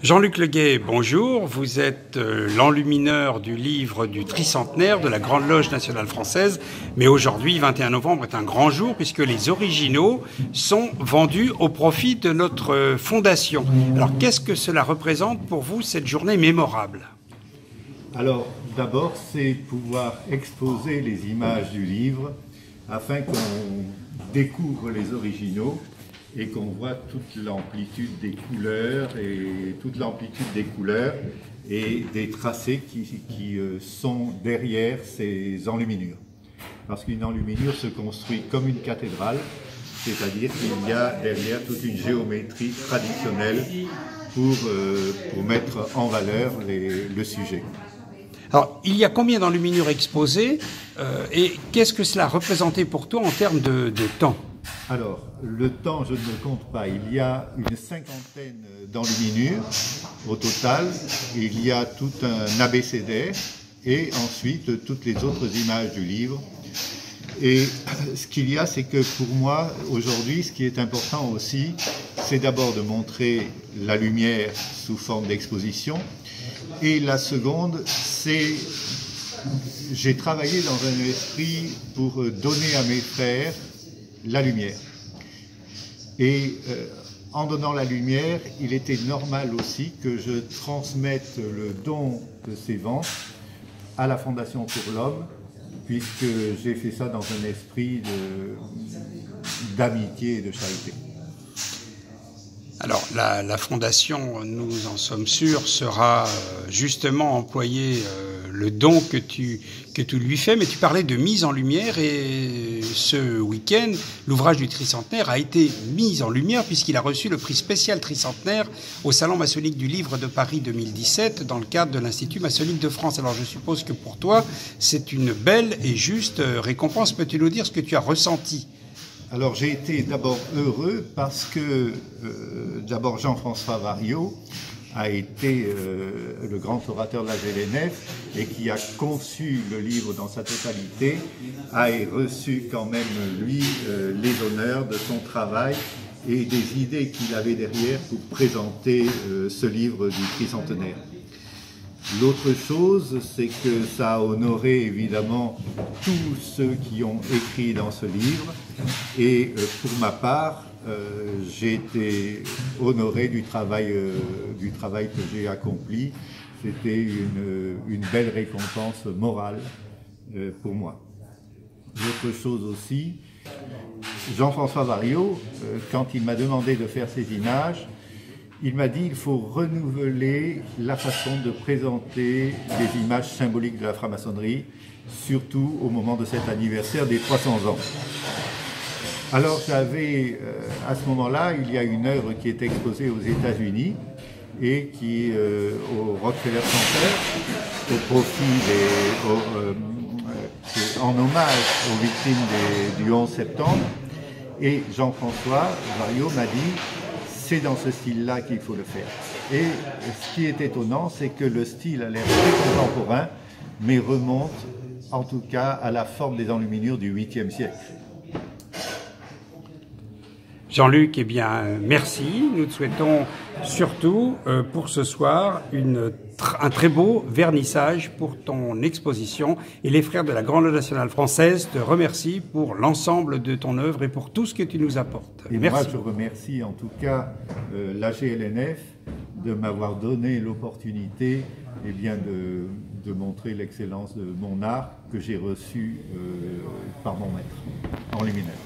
Jean-Luc Leguet, bonjour. Vous êtes l'enlumineur du livre du tricentenaire de la Grande Loge nationale française. Mais aujourd'hui, 21 novembre, est un grand jour puisque les originaux sont vendus au profit de notre fondation. Alors, qu'est-ce que cela représente pour vous, cette journée mémorable? Alors, d'abord, c'est pouvoir exposer les images du livre afin qu'on découvre les originaux et qu'on voit toute l'amplitude des couleurs et des tracés qui sont derrière ces enluminures. Parce qu'une enluminure se construit comme une cathédrale, c'est-à-dire qu'il y a derrière toute une géométrie traditionnelle pour mettre en valeur le sujet. Alors, il y a combien d'enluminures exposées et qu'est-ce que cela représentait pour toi en termes de temps? Alors, le temps, je ne le compte pas. Il y a une cinquantaine d'enluminures au total. Il y a tout un abécédaire et ensuite toutes les autres images du livre. Et ce qu'il y a, c'est que pour moi, aujourd'hui, ce qui est important aussi, c'est d'abord de montrer la lumière sous forme d'exposition. Et la seconde, c'est j'ai travaillé dans un esprit pour donner à mes frères la lumière. Et en donnant la lumière, il était normal aussi que je transmette le don de ces ventes à la Fondation pour l'Homme, puisque j'ai fait ça dans un esprit d'amitié et de charité. Alors, la Fondation, nous en sommes sûrs, sera justement employé le don que tu lui fais, mais tu parlais de mise en lumière et ce week-end, l'ouvrage du tricentenaire a été mis en lumière puisqu'il a reçu le prix spécial tricentenaire au Salon maçonnique du livre de Paris 2017 dans le cadre de l'Institut maçonnique de France. Alors, je suppose que pour toi, c'est une belle et juste récompense. Peux-tu nous dire ce que tu as ressenti? Alors j'ai été d'abord heureux parce que d'abord Jean-François Variot a été le grand orateur de la GLNF et qui a conçu le livre dans sa totalité, a reçu quand même lui les honneurs de son travail et des idées qu'il avait derrière pour présenter ce livre du tricentenaire. L'autre chose, c'est que ça a honoré évidemment tous ceux qui ont écrit dans ce livre et pour ma part, j'ai été honoré du travail que j'ai accompli. C'était une belle récompense morale pour moi. L'autre chose aussi, Jean-François Variot, quand il m'a demandé de faire ces images, il m'a dit qu'il faut renouveler la façon de présenter les images symboliques de la franc-maçonnerie, surtout au moment de cet anniversaire des 300 ans. Alors j'avais, à ce moment-là, il y a une œuvre qui est exposée aux États-Unis et qui au Rockefeller Center, au profit en hommage aux victimes du 11 septembre. Et Jean-François Variot m'a dit c'est dans ce style-là qu'il faut le faire. Et ce qui est étonnant, c'est que le style a l'air très contemporain, mais remonte en tout cas à la forme des enluminures du 8e siècle. Jean-Luc, eh bien, merci. Nous te souhaitons surtout pour ce soir un très beau vernissage pour ton exposition. Et les frères de la Grande Loge nationale française te remercient pour l'ensemble de ton œuvre et pour tout ce que tu nous apportes. Et merci. moi, je remercie en tout cas la GLNF de m'avoir donné l'opportunité de montrer l'excellence de mon art que j'ai reçu par mon maître enlumineur.